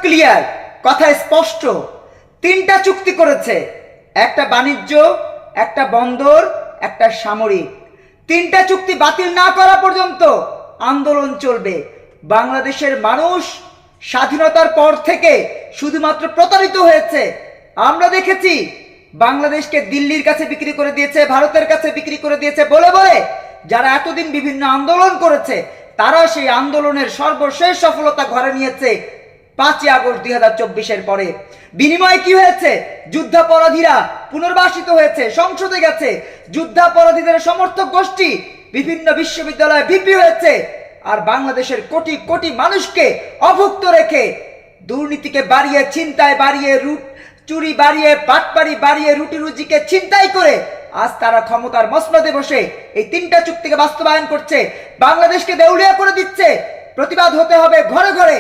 Clear, কথা স্পষ্ট। তিনটা চুক্তি করেছে, একটা বাণিজ্য, একটা বন্দর, একটা সামরিক। তিনটা চুক্তি বাতিল না করা পর্যন্ত আন্দোলন চলবে। বাংলাদেশের মানুষ স্বাধীনতার পর থেকে শুধুমাত্র প্রতারিত হয়েছে। আমরা দেখেছি বাংলাদেশকে দিল্লির কাছে বিক্রি করে দিয়েছে, ভারতের কাছে বিক্রি করে দিয়েছে বলে বলে যারা এতদিন বিভিন্ন আন্দোলন করেছে তারা সেই আন্দোলনের সর্বশেষ সফলতা ঘরে নিয়েছে 5ই আগস্ট 2024-এর পরে। বিনিময়ে কি হয়েছে? যুদ্ধাপরাধীরা পুনর্বাসিত হয়েছে, সংসদে গেছে। যুদ্ধাপরাধীদের সমর্থক গোষ্ঠী বিভিন্ন বিশ্ববিদ্যালয়ে ভিপি হয়েছে। আর বাংলাদেশের কোটি কোটি মানুষকে অভুক্ত রেখে, দুর্নীতিকে বাড়িয়ে, ছিনতাই বাড়িয়ে, চুরি বাড়িয়ে, বাটপাড়ি বাড়িয়ে, রুটি রুজিকে ছিনতাই করে আজ তারা ক্ষমতার মসনদে বসে এই তিনটা চুক্তিকে বাস্তবায়ন করছে, বাংলাদেশকে দেউলিয়া করে দিচ্ছে। প্রতিবাদ হতে হবে ঘরে ঘরে।